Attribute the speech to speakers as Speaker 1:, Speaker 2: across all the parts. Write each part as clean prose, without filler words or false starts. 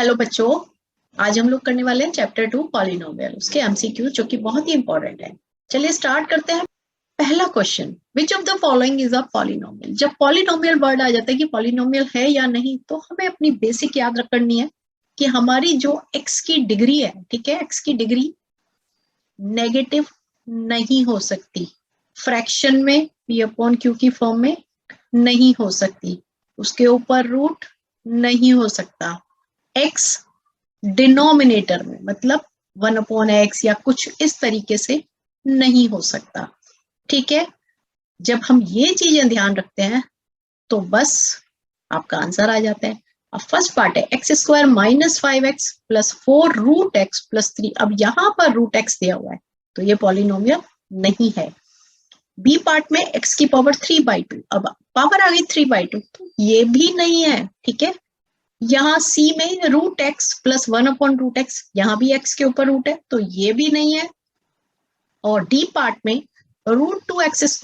Speaker 1: Hello बच्चों, आज हम लोग करने वाले हैं चैप्टर 2 पॉलिनोमियल, उसके एमसीक्यू जो कि बहुत ही इंपॉर्टेंट है। चलिए स्टार्ट करते हैं। पहला question, which of the following is a polynomial. जब पॉलिनोमियल वर्ड आ जाता है कि पॉलिनोमियल है या नहीं, तो हमें अपनी बेसिक याद करनी है कि हमारी जो एक्स की डिग्री है, ठीक है, एक्स की डिग्री नेगेटिव नहीं हो सकती, फ्रैक्शन में पी अपॉन क्यू की फॉर्म में नहीं हो सकती, उसके ऊपर रूट नहीं हो सकता, एक्स डिनोमिनेटर में मतलब 1/x या कुछ इस तरीके से नहीं हो सकता। ठीक है, जब हम ये चीजें ध्यान रखते हैं तो बस आपका आंसर आ जाता है। अब फर्स्ट पार्ट है x² - 5x + 4 √x + 3। अब यहां पर √x दिया हुआ है तो ये पॉलिनोमियल नहीं है। बी पार्ट में x की पावर 3/2, अब पावर आ गई 3/2 तो ये भी नहीं है। ठीक है, यहाँ C में √x + 1/√x, यहाँ भी x के ऊपर रूट है तो ये भी नहीं है। और D पार्ट में √2x² -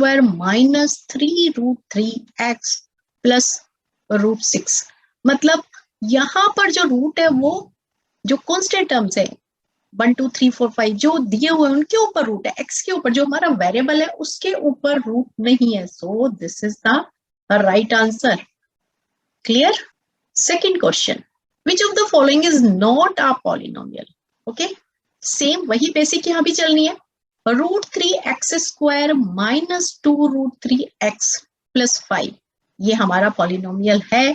Speaker 1: 3√3x + √6, मतलब यहाँ पर जो रूट है वो जो कांस्टेंट टर्म्स है 1 2 3 4 5 जो दिए हुए हैं उनके ऊपर रूट है, x के ऊपर जो हमारा वेरिएबल है उसके ऊपर रूट नहीं है। So this is the right answer. Clear? Second question, which of the following is not a polynomial? Okay, same वही बेसिक यहाँ भी चलनी है। √3x² - 2√3x + 5 ये हमारा पॉलिनोमियल है।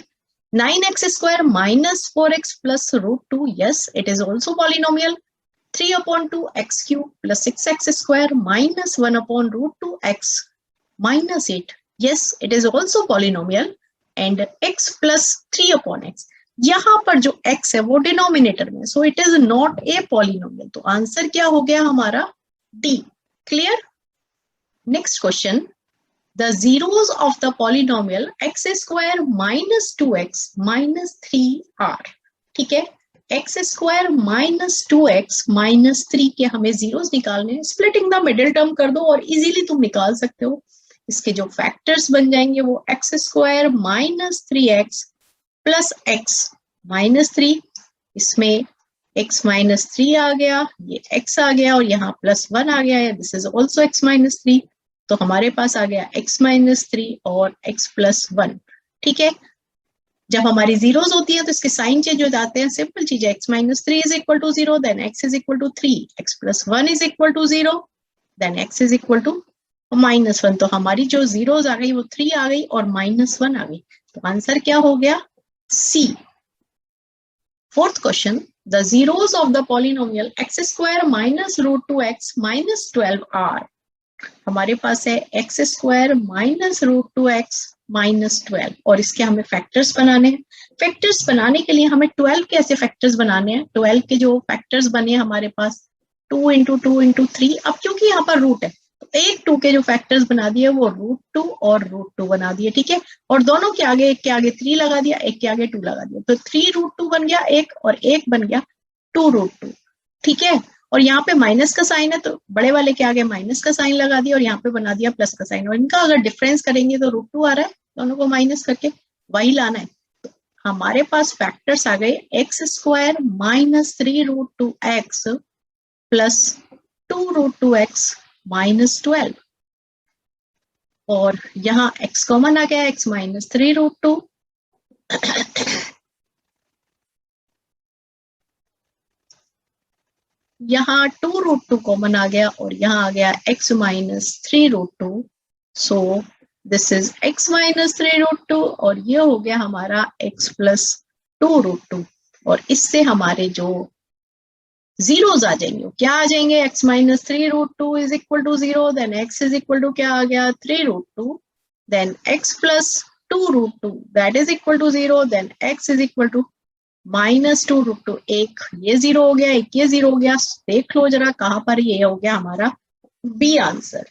Speaker 1: 9x² - 4x + √2, yes it is also polynomial। 3/2x³ + 6x² - 1/√2x - 8, yes it is also polynomial। And x + 3/x, यहां पर जो x है वो डिनोमिनेटर में, so it is not a polynomial. तो आंसर क्या हो गया हमारा D. Clear? Next question, the zeros of the polynomial x² - 2x - 3 are. ठीक है, x² - 2x - 3 के हमें जीरोस निकालने हैं। स्प्लिटिंग द मिडिल टर्म कर दो और इजीली तुम निकाल सकते हो। इसके जो फैक्टर्स बन जाएंगे वो x² - 3x + x - 3, इसमें x - 3 आ गया, ये x आ गया और यहाँ +1 आ गया है, दिस इज ऑल्सो x - 3। तो हमारे पास आ गया x - 3 और x + 1। ठीक है, जब हमारी जीरोस होती है तो इसके साइन चेंज हो जाते हैं। सिंपल चीज है, x - 3 = 0, then x = 3, x + 1 = 0, then x = -1। तो हमारी जो जीरोस आ गई वो 3 आ गई और -1 आ गई। तो आंसर क्या हो गया? C. Fourth question, the zeros of the polynomial x² - √2x - 12 are. हमारे पास है x² - √2x - 12 और इसके हमें फैक्टर्स बनाने हैं। फैक्टर्स बनाने के लिए हमें 12 के ऐसे फैक्टर्स बनाने हैं। 12 के जो फैक्टर्स बने हमारे पास 2 × 2 × 3। अब क्योंकि यहाँ पर रूट है तो एक 2 के जो फैक्टर्स बना दिए वो √2 और √2 बना दिए। ठीक है, और दोनों के आगे, एक के आगे 3 लगा दिया, एक के आगे 2 लगा दिया, तो 3√2 बन गया एक और एक बन गया 2√2। ठीक है, और यहाँ पे माइनस का साइन है तो बड़े वाले के आगे माइनस का साइन लगा दिया और यहाँ पे बना दिया प्लस का साइन। और इनका अगर डिफरेंस करेंगे तो √2 आ रहा है, दोनों को माइनस करके वही लाना है। तो हमारे पास फैक्टर्स आ गए x² - 3√2x + 2√2x - 12 और यहाँ x कॉमन आ गया, x - 3√2 यहाँ 2√2 कॉमन आ गया और यहाँ आ गया x - 3√2। So this is x - 3√2 और ये हो गया हमारा x + 2√2। और इससे हमारे जो जीरोस आ जाएंगे, क्या आ जाएंगे? x - 3√2 = 0, देन x = क्या आ गया? 3√2, then x + 2√2 that is = 0, then x = -2√2। एक ये 0 हो गया, एक ये 0 हो गया। देख लो जरा कहां पर ये हो गया हमारा B answer.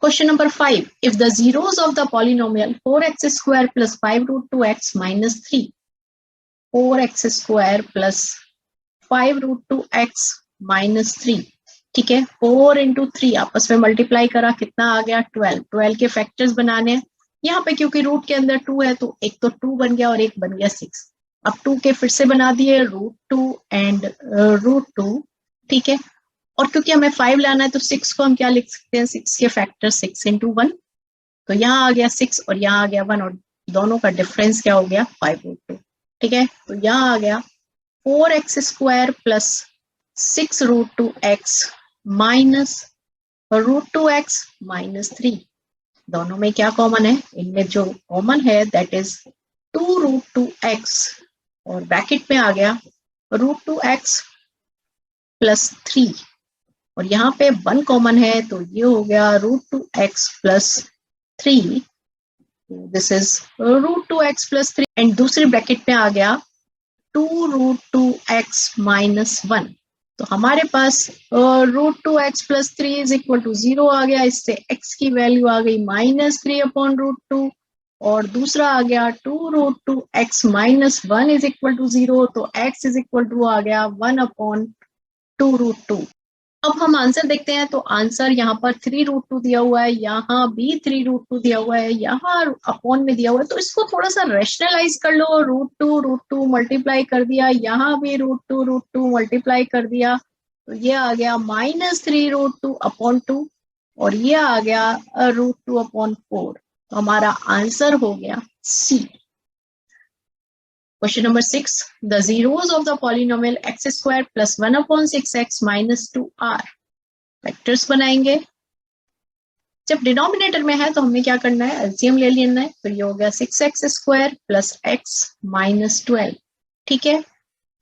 Speaker 1: Question number 5, if the zeros of the polynomial 4x² + 5√2x - 3, 4x² + 5√2x - 3। ठीक है, 4 × 3 आपस में मल्टीप्लाई करा, कितना आ गया? 12। 12 के फैक्टर्स बनाने हैं। यहाँ पे क्योंकि रूट के अंदर 2 है तो एक तो 2 बन गया और एक बन गया 6। अब 2 के फिर से बना दिए √2 एंड √2, ठीक है। और क्योंकि हमें 5 लाना है तो 6 को हम क्या लिख सकते हैं, 6 के फैक्टर 6 × 1, तो यहाँ आ गया 6 और यहाँ आ गया 1 और दोनों का डिफरेंस क्या हो गया 5√2, ठीक है। तो यहाँ आ गया 4x² plus 6√2x minus √2x minus 3। दोनों में क्या कॉमन है, इनमें जो कॉमन है दैट इज 2√2x और ब्रैकेट में आ गया √2x प्लस 3 और यहाँ पे 1 कॉमन है तो ये हो गया √2x plus 3, this is √2x plus 3 and दूसरी ब्रैकेट में आ गया 2√2x माइनस 1। तो हमारे पास √2x plus 3 is equal to 0 आ गया, इससे x की वैल्यू आ गई -3/√2 और दूसरा आ गया 2√2x minus 1 is equal to 0, तो x इज इक्वल टू आ गया 1/2√2। अब हम आंसर देखते हैं, तो आंसर यहाँ पर 3√2 दिया हुआ है, यहाँ भी 3√2 दिया हुआ है, यहाँ अपॉन में दिया हुआ है, तो इसको थोड़ा सा रेशनलाइज कर लो। √2 मल्टीप्लाई कर दिया, यहाँ भी √2 मल्टीप्लाई कर दिया, तो ये आ गया -3√2/2 और ये आ गया √2/4। तो हमारा आंसर हो गया सी। Question number 6. The zeros of the polynomial x² plus 1/6x minus 2 are. Vectors बनाएंगे। जब डिनोमिनेटर में है तो हमें क्या करना है, एलसीएम ले लेना है, तो ये हो गया 6x² प्लस x माइनस 12, ठीक है।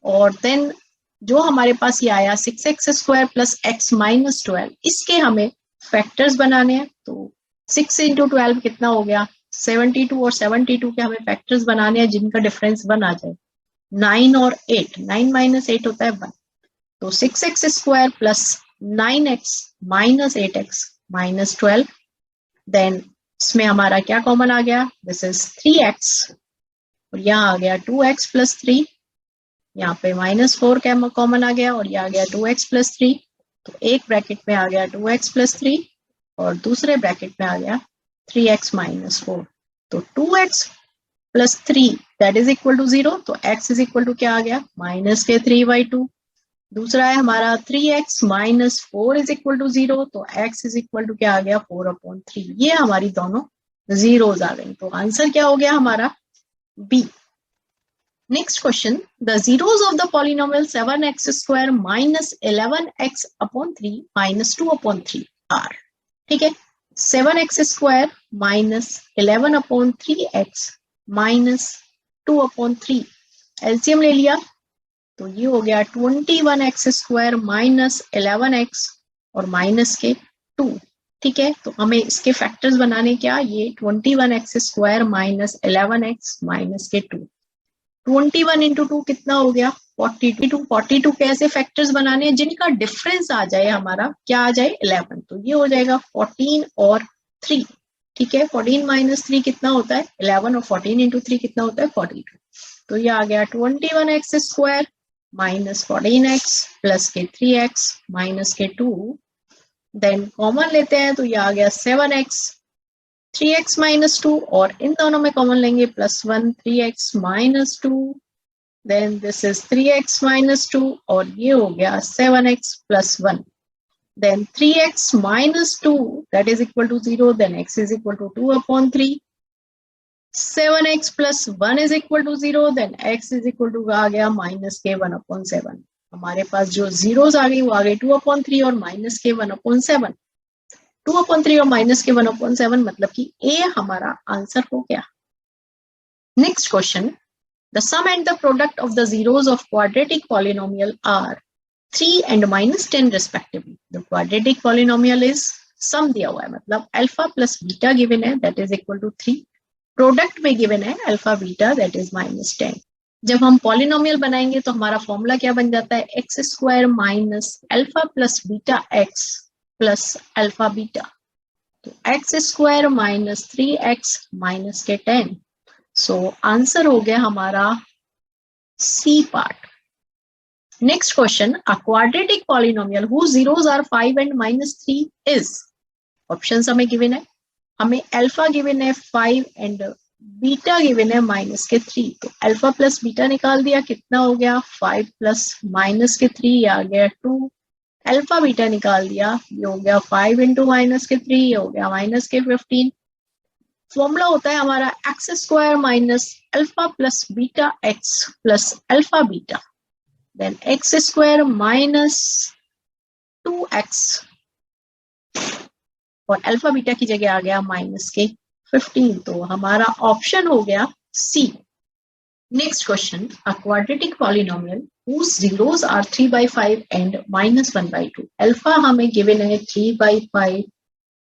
Speaker 1: और देन जो हमारे पास ये आया 6x² प्लस x माइनस 12, इसके हमें फैक्टर्स बनाने हैं। तो 6 × 12 कितना हो गया 72 और 72 के हमें फैक्टर्स बनाने हैं जिनका डिफरेंस 1 आ जाए। 9 और 8, 9 माइनस 8 होता है 1, तो 6x² plus 9x minus 8x minus 12, then इसमें हमारा क्या कॉमन आ गया, दिस इज 3x और यहाँ आ गया 2x प्लस 3, यहाँ पे -4 कॉमन आ गया और यहाँ आ गया 2x प्लस 3, तो एक ब्रैकेट में आ गया 2x प्लस 3 और दूसरे ब्रैकेट में आ गया 3x माइनस 4, तो 2x plus 3 that is equal to 0, तो x इज इक्वल टू क्या आ गया -3/2। दूसरा है हमारा 3x minus 4 is equal to 0, तो x इज इक्वल टू क्या आ गया 4/3। ये हमारी दोनों जीरोज आ गई, तो आंसर क्या हो गया हमारा B. Next question, the zeros of the polynomial 7x² minus 11x/3 minus 2/3 are, ठीक है। 7x² minus 11/3x minus 2/3, LCM ले लिया तो ये हो गया 21x² माइनस 11x और माइनस के 2, ठीक है। तो हमें इसके फैक्टर्स बनाने क्या, ये 21x² माइनस 11x माइनस के 2, 21 × 2 कितना हो गया 42, 42 के ऐसे फैक्टर्स बनाने हैं जिनका डिफरेंस आ जाए हमारा क्या आ जाए 11, तो ये हो जाएगा 14 और 3, ठीक है। 14 माइनस 3 कितना होता है 11 और 14 × 3 कितना होता है 42, तो ये आ गया 21x² माइनस 14x प्लस के 3x माइनस के 2, देन कॉमन लेते हैं तो ये आ गया 7x 3x माइनस 2 और इन दोनों में कॉमन लेंगे +1 3x minus 2, then this is 3x minus 2 और ये हो गया 7x plus 1, then 3x minus 2 that is equal to 0, then x is equal to 2/3, 7x plus 1 is equal to 0, then x is equal to आ गया -k1/7। हमारे पास जो zeros आ गई वो आ गई 2/3 और -k1/7, 2/3 और -k1/7 मतलब कि a हमारा आंसर हो गया। Next question, the sum and the product of the zeros of quadratic polynomial are 3 and -10 respectively. The quadratic polynomial is sum दिया हुआ है, मतलब अल्फा प्लस बीटा गिवन है that is equal to 3, product में given है alpha beta that is -10। जब हम polynomial बनाएंगे तो हमारा फॉर्मूला क्या बन जाता है x² minus alpha plus beta x plus alpha beta, तो x² माइनस 3x माइनस के 10, सो आंसर हो गया हमारा C part. Next question, a quadratic polynomial whose zeros are 5 and -3 is, options हमें given है, हमें अल्फा गिवन है 5 and beta given है माइनस के 3, तो अल्फा प्लस बीटा निकाल दिया, कितना हो गया 5 प्लस माइनस के 3 आ गया 2। अल्फा बीटा निकाल दिया, ये हो गया 5 इंटू माइनस के 3, ये हो गया माइनस के 15। फॉर्मूला होता है हमारा x square minus alpha plus beta x plus alpha beta, then x square minus 2x और अल्फा बीटा की जगह आ गया माइनस के 15, तो हमारा ऑप्शन हो गया C. Next question, a quadratic polynomial whose zeros are 3/5 and -1/2। Alpha हमें गिवन है 3/5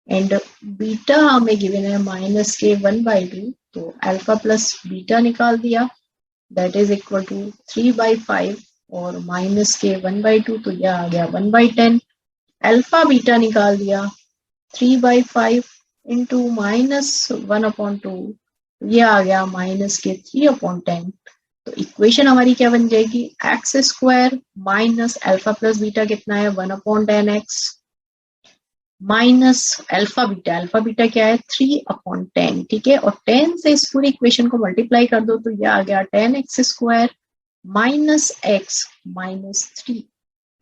Speaker 1: एंड बीटा हमें गिवन है माइनस के 1/2, तो अल्फा प्लस बीटा निकाल दिया, दैट इज इक्वल टू 3/5 और माइनस के 1/2, तो यह आ गया 1/10। अल्फा बीटा निकाल दिया, 3/5 इंटू माइनस 1/2, ये आ गया माइनस के 3/10। तो इक्वेशन हमारी क्या बन जाएगी, x square minus alpha plus beta कितना है 1/10x minus alpha beta, alpha beta क्या है 3/10, ठीक है, और 10 से इस पूरी इक्वेशन को मल्टीप्लाई कर दो, तो यह आ गया 10x square minus x minus 3।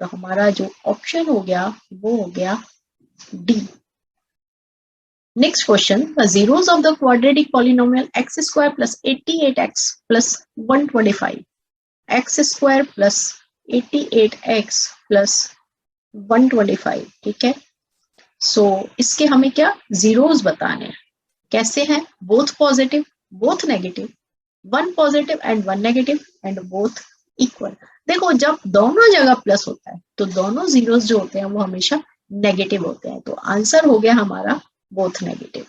Speaker 1: तो हमारा जो ऑप्शन हो गया वो हो गया D. Next question, the zeros of the quadratic polynomial x square plus 88x plus 125, x square plus 88x plus 125, ठीक है। सो इसके हमें क्या जीरोस बताने हैं, कैसे हैं, both positive both negative, one positive and one negative and both equal. देखो जब दोनों जगह प्लस होता है तो दोनों जीरोस जो होते हैं वो हमेशा नेगेटिव होते हैं, तो आंसर हो गया हमारा both negative.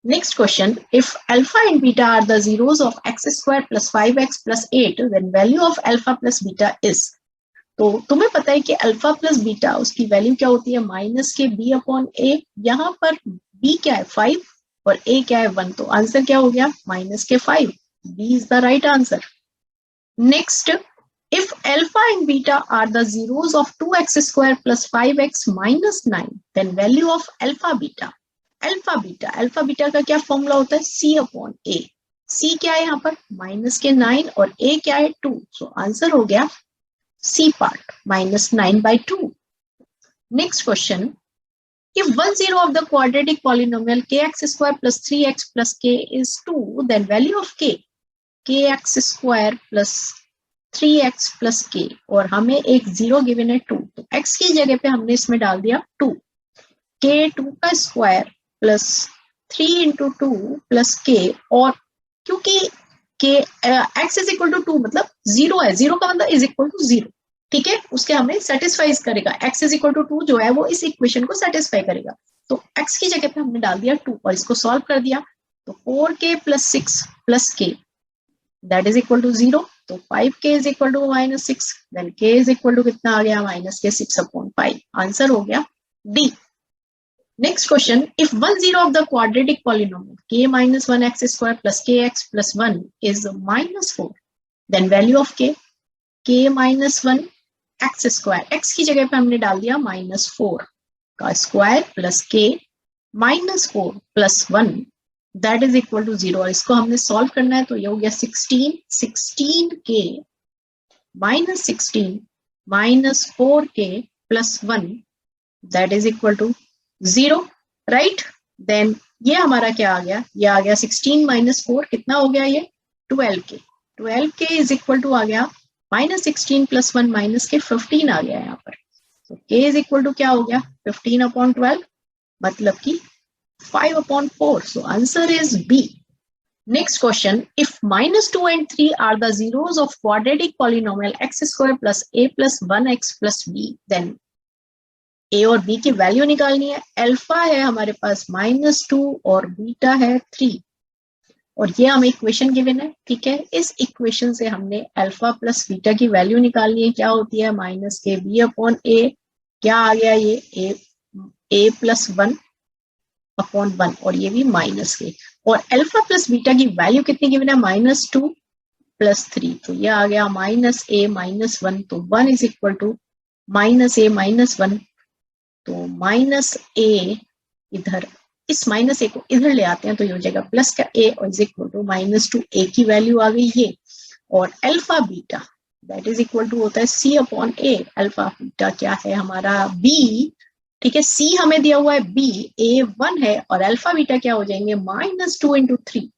Speaker 1: Next question, if alpha and beta are the zeros of x square plus 5x plus 8, then value of alpha plus beta is. तो तुम्हें पता है कि अल्फा प्लस बीटा उसकी वैल्यू क्या होती है माइनस के b/a, यहाँ पर b क्या है 5 और a क्या है 1, तो आंसर क्या हो गया माइनस के 5, b is the right answer. Next, if alpha and beta are the zeros of 2x square plus 5x minus 9, then value of alpha beta का क्या फॉर्मूला होता है c/a। c क्या है यहाँ पर माइनस के 9 और a क्या है 2, सो आंसर हो गया C part minus 9/2. Next question, if one zero of the quadratic polynomial kx square plus 3x plus k is 2, then value of kx square plus 3x plus k, और हमें एक zero given है 2, तो x की जगह पे हमने इसमें डाल दिया 2, k 2 का square plus 3 into 2 plus k, और क्योंकि x इज इक्वल टू 2 मतलब जीरो है, जीरो का मतलब इज इक्वल टू 0, ठीक है, उसके हमें सेटिस्फाई करेगा, x इज इक्वल टू 2 जो है वो इस इक्वेशन को सेटिस्फाई करेगा, तो x की जगह पे हमने डाल दिया 2 और इसको सॉल्व कर दिया, तो 4k plus 6 plus k that is equal to 0, तो 5k is equal to minus 6, then k is equal to कितना आ गया माइनस के 6/5, आंसर हो गया D. Next question, if one zero of the quadratic polynomial k minus 1x square plus kx plus 1 is minus 4, then value of k minus 1 x square, x की जगह पे हमने डाल दिया माइनस 4 का square plus k minus 4 plus 1 that is equal to 0, और इसको हमने सॉल्व करना है, तो ये हो गया 16k minus 16 minus 4k plus 1 that is equal to 0, right. Then ये हमारा क्या आ गया, ये आ गया 16 माइनस 4 कितना हो गया ये 12k इज इक्वल टू आ गया माइनस 16 प्लस 1 माइनस के 15 आ गया यहाँ पर, तो k इज इक्वल टू क्या हो गया 15/12 मतलब कि 5/4, so answer is B. Next question, if minus 2 and 3 are the zeros of quadratic polynomial x square plus a plus 1x plus b, then a और b की वैल्यू निकालनी है। Alpha है हमारे पास -2 और बीटा है 3, और ये हमें इक्वेशन गिवन है, ठीक है, इस इक्वेशन से हमने अल्फा प्लस बीटा की वैल्यू निकालनी है, क्या होती है माइनस के b/a, क्या आ गया ये a प्लस 1/1, और ये भी माइनस के, और अल्फा प्लस बीटा की वैल्यू कितनी गिवन है -2 प्लस 3, तो ये आ गया -a - 1, तो 1 इज इक्वल टू -a - 1, तो -a इधर इस माइनस ए को इधर ले आते हैं तो ये हो जाएगा प्लस का ए और इज इक्वल टू -2 ए की वैल्यू आ गई ये, और alpha beta that is equal to होता है C upon A. Alpha beta क्या है हमारा बी, ठीक है, सी हमें दिया हुआ है बी, ए 1 है और अल्फा बीटा क्या हो जाएंगे -2 इंटू 3,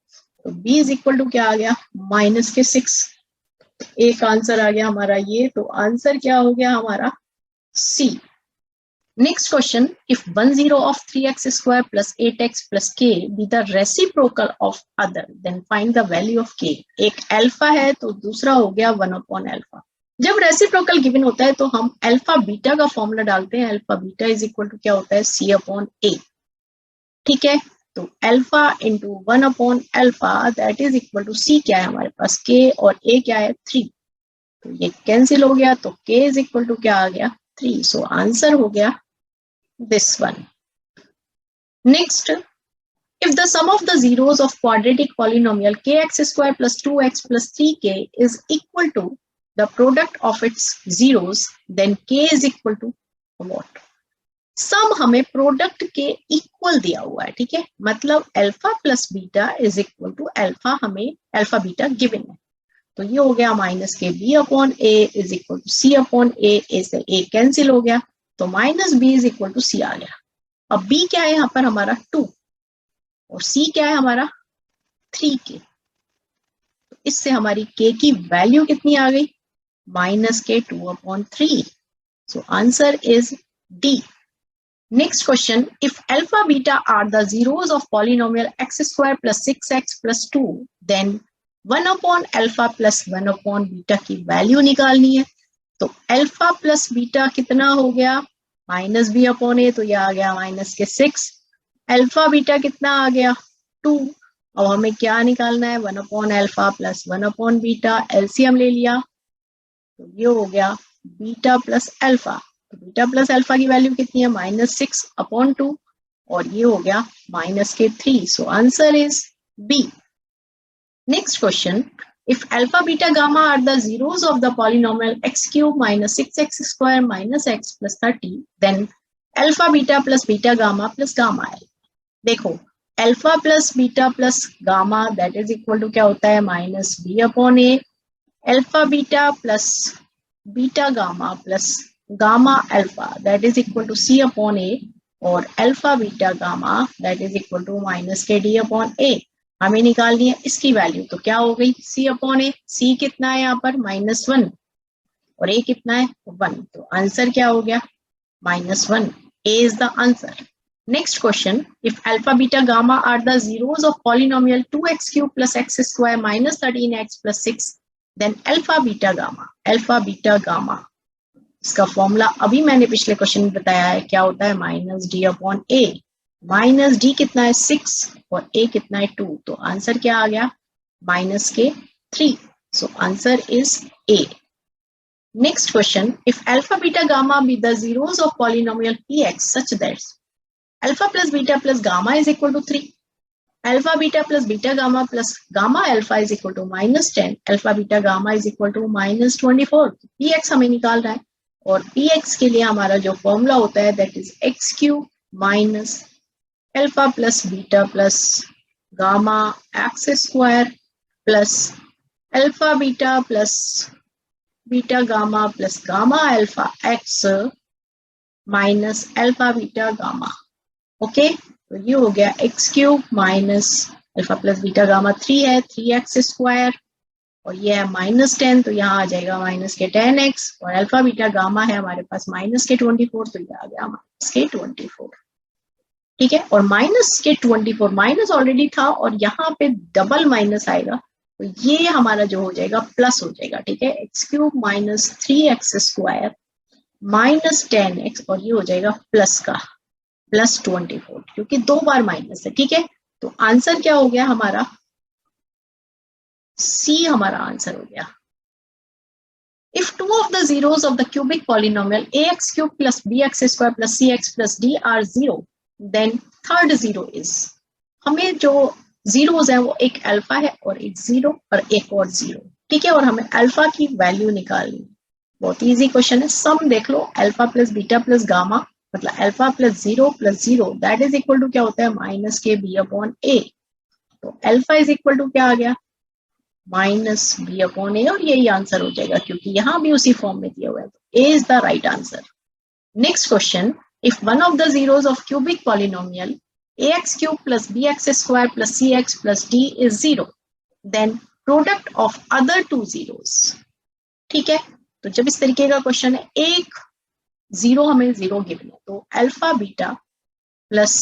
Speaker 1: तो बी इज इक्वल टू क्या आ गया -6। एक आंसर आ गया हमारा ये, तो आंसर क्या हो गया हमारा सी। Next question, if 1 0 of 3x square plus 8x plus k be the reciprocal of other, then find the value of k। एक अल्फा है तो दूसरा हो गया 1 अपॉन अल्फा। जब रेसिप्रोकल गिवन होता है तो हम अल्फा बीटा का फॉर्मूला डालते हैं, alpha beta is equal to क्या होता है सी अपॉन ए, ठीक है। तो alpha into 1 upon alpha that is equal to C क्या है हमारे पास के और ए क्या है 3, तो ये कैंसिल हो गया तो k इज इक्वल टू क्या आ गया 3। सो आंसर हो गया this one। Next, if the sum of the zeros of quadratic polynomial kx square plus 2x plus 3k is equal to the product of its zeros, then k is equal to what? सम हमें product के equal दिया हुआ है, ठीक है, मतलब alpha plus beta is equal to alpha, हमें alpha beta given है, तो ये हो गया माइनस के B upon A is equal to C upon A से ए कैंसिल हो गया तो minus B is equal to C आ गया। अब बी क्या है यहाँ पर हमारा 2 और सी क्या है हमारा 3k, तो इससे हमारी k की वैल्यू कितनी आ गई -2 upon 3। So answer is D. Next question, if alpha beta are the zeros of polynomial x square plus 6x plus 2 then 1 upon alpha plus 1 upon beta की वैल्यू निकालनी है। तो अल्फा प्लस बीटा कितना हो गया माइनस बी अपॉन ए, तो ये आ गया -6। अल्फा बीटा कितना आ गया 2। अब हमें क्या निकालना है 1 upon alpha plus 1 upon beta, LCM ले लिया तो ये हो गया बीटा प्लस अल्फा, तो बीटा प्लस अल्फा की वैल्यू कितनी है -6 अपॉन 2 और ये हो गया -3। So answer is B. Next question, if alpha beta gamma are the zeros of the polynomial x cube minus 6x square minus x plus 30, then alpha beta plus beta gamma plus gamma l। देखो alpha plus beta plus gamma that is equal to क्या होता है -b upon a, alpha beta plus beta gamma plus gamma alpha that is equal to c upon a और alpha beta gamma that is equal to -kd upon a। हमें निकालनी है इसकी value, तो क्या हो गई c अपॉन ए, c कितना है यहाँ पर -1 और a कितना है 1, तो आंसर क्या हो गया -1, a is the answer. Next question, if alpha beta gamma are the zeros of polynomial 2x cube plus x square minus 13x plus 6 then alpha beta gamma, इसका फॉर्मूला अभी मैंने पिछले क्वेश्चन में बताया है क्या होता है -d अपॉन a, -d कितना है 6 और a कितना है 2, तो आंसर क्या आ गया -3। So answer is a। Next question, if alpha beta gamma be the zeros of polynomial px such that alpha plus beta plus gamma is equal to 3, alpha beta plus beta gamma plus gamma alpha is equal to -10, alpha beta gamma is equal to -24, px हमें निकालना है और px के लिए हमारा जो formula होता है that is x cube minus alpha plus beta plus gamma x square plus alpha beta plus beta gamma plus gamma alpha x minus alpha beta gamma. Okay, तो ये हो गया x cube minus alpha plus beta gamma 3 है 3x square और ये है -10, तो यहाँ आ जाएगा -10x और अल्फा बीटा गामा है हमारे पास -24, तो ये आ गया -24, ठीक है। और -24 माइनस ऑलरेडी था और यहाँ पे डबल माइनस आएगा तो ये हमारा जो हो जाएगा प्लस हो जाएगा, ठीक है, x cube minus 3x square -10x और ये हो जाएगा प्लस का +24 क्योंकि 2 बार माइनस है, ठीक है। तो आंसर क्या हो गया हमारा सी, हमारा आंसर हो गया। If two of the zeros of the cubic polynomial ax cube plus bx square plus cx plus d are 0, then third zero is, हमें जो जीरोस है वो एक अल्फा है और एक जीरो और एक और जीरो, ठीक है, और हमें अल्फा की वैल्यू निकालनी है। बहुत इजी क्वेश्चन है, सम देख लो, alpha plus beta plus gamma मतलब alpha plus zero that is equal to क्या होता है माइनस के बी अपॉन ए। तो अल्फा इज इक्वल टू क्या आ गया माइनस बी अपॉन ए और यही आंसर हो जाएगा क्योंकि यहां भी उसी फॉर्म में दिया हुआ है। तो A is the right answer. Next question, if one of the zeros of cubic polynomial ax cube plus bx square plus cx plus d is 0, then product of other two zeros। ठीक है, तो जब इस तरीके का question है, एक zero हमें जीरो गिवन है, तो alpha beta plus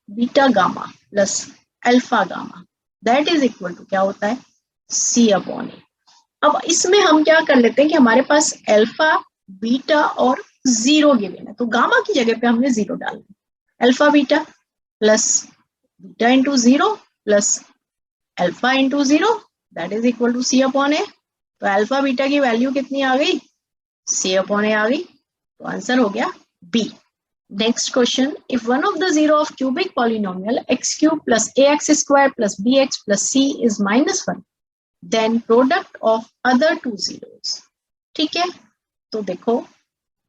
Speaker 1: beta gamma plus alpha gamma that is equal to क्या होता है सी अपॉन ए। अब इसमें हम क्या कर लेते हैं कि हमारे पास अल्फा बीटा और जीरो गिवन है, तो गामा की जगह पे हमने जीरो डालना। Alpha beta plus beta into zero plus alpha into zero that is equal to C upon A. तो अल्फा बीटा की वैल्यू कितनी आ गई सी अपॉन ए आ गई, तो आंसर हो गया B. Next question, if one of the zero of cubic polynomial x cube plus a x square plus b x plus c is -1, then product of other two zeros. ठीक है, तो देखो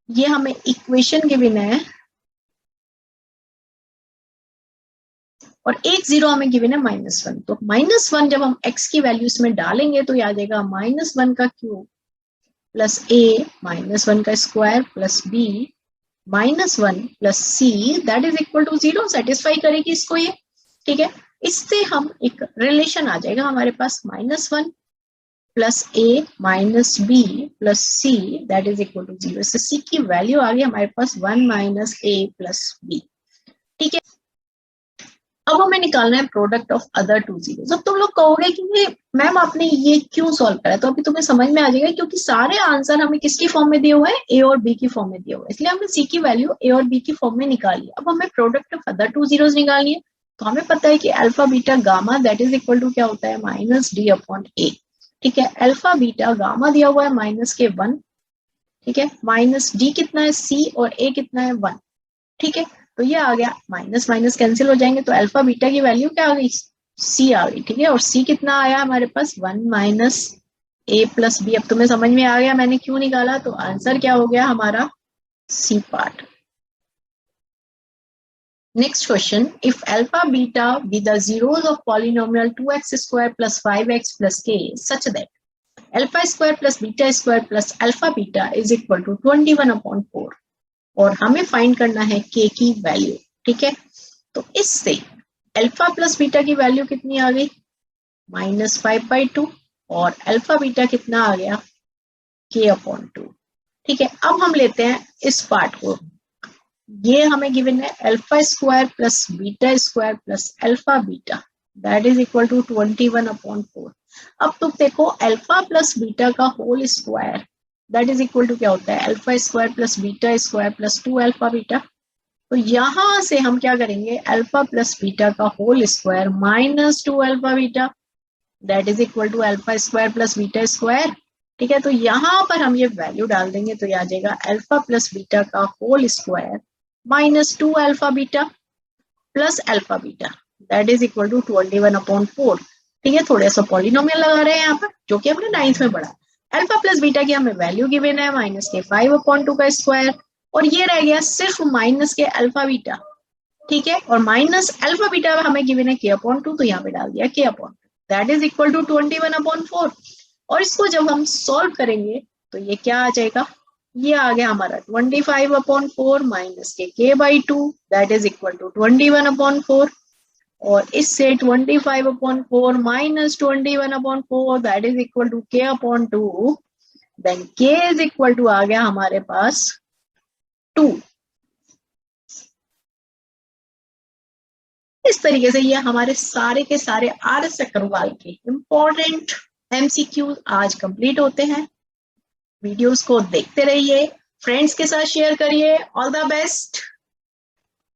Speaker 1: ये हमें इक्वेशन गिवन है और एक zero हमें गिवन है -1, तो -1 जब हम x की वैल्यू इसमें डालेंगे तो ये आ जाएगा -1 का क्यूब प्लस a -1 का square plus b -1 plus c that is equal to 0। Satisfy करेगी इसको ये। ठीक है, इससे हम एक रिलेशन आ जाएगा हमारे पास -1 plus a minus b plus c that is equal to 0। इससे c की वैल्यू आ गई हमारे पास 1 माइनस a प्लस b। ठीक है, अब हमें निकालना है product of other two zeros. अब तुम लोग कहोगे कि मैम आपने ये क्यों सॉल्व करा, तो अभी तुम्हें समझ में आ जाएगा क्योंकि सारे आंसर हमें किसकी फॉर्म में दिए हुए हैं ए और बी की फॉर्म में दिए हुए हैं, इसलिए हमने सी की वैल्यू ए और बी की फॉर्म में निकाली। अब हमें product of other two zeros निकालनी है, तो हमें पता है कि alpha beta gamma that is equal to क्या होता है माइनस डी अपॉन ए। ठीक है, अल्फा बीटा गामा दिया हुआ है -1। ठीक है, माइनस डी कितना है सी और ए कितना है 1। ठीक है, तो ये आ गया माइनस माइनस कैंसिल हो जाएंगे, तो अल्फा बीटा की वैल्यू क्या आ गई सी आ गई। ठीक है, और सी कितना आया हमारे पास 1 माइनस ए प्लस बी। अब तुम्हें समझ में आ गया मैंने क्यों निकाला, तो आंसर क्या हो गया हमारा C part. Next question, if alpha beta be the zeros of polynomial 2x square plus 5x plus k such that alpha square plus beta square plus alpha beta is equal to 21/4 और हमें find करना है k की value. ठीक है, तो इससे alpha plus beta की वैल्यू कितनी आ गई -5/2 और अल्फा बीटा कितना आ गया k/2। ठीक है, अब हम लेते हैं इस पार्ट को, ये हमें गिवन है alpha square plus beta square plus alpha beta that is equal to 21/4। अब तुम देखो अल्फा प्लस बीटा का whole square that is equal to क्या होता है alpha square plus beta square plus 2 alpha beta. तो यहां से हम क्या करेंगे अल्फा प्लस बीटा का whole square -2 alpha beta that is equal to alpha square plus beta square. ठीक है, तो यहां पर हम ये वैल्यू डाल देंगे तो ये आ जाएगा अल्फा प्लस बीटा का whole square -2 alpha beta plus alpha beta that is equal to 21/4। ठीक है, थोड़ा सा पॉलिनोमियल लगा रहे हैं यहाँ पर जो कि हमने 9th में पढ़ा। अल्फा प्लस बीटा की हमें वैल्यू गिवन है -5/2 का स्क्वायर और ये रह गया सिर्फ माइनस के अल्फा बीटा। ठीक है, और माइनस अल्फा बीटा हमें गिवन है k/2, तो यहाँ पे डाल दिया k/2 that is equal to 21/4। और इसको जब हम सॉल्व करेंगे तो ये क्या आ जाएगा, ये आ गया हमारा 25/4 माइनस के k/2 that is equal to 21/4 और इससे 25/4 minus 21/4 that is equal to k/2 then k is equal to आ गया हमारे पास 2। इस तरीके से ये हमारे सारे के सारे आर.एस. अग्रवाल के इंपॉर्टेंट MCQ आज कंप्लीट होते हैं। वीडियोस को देखते रहिए, फ्रेंड्स के साथ शेयर करिए। All the best.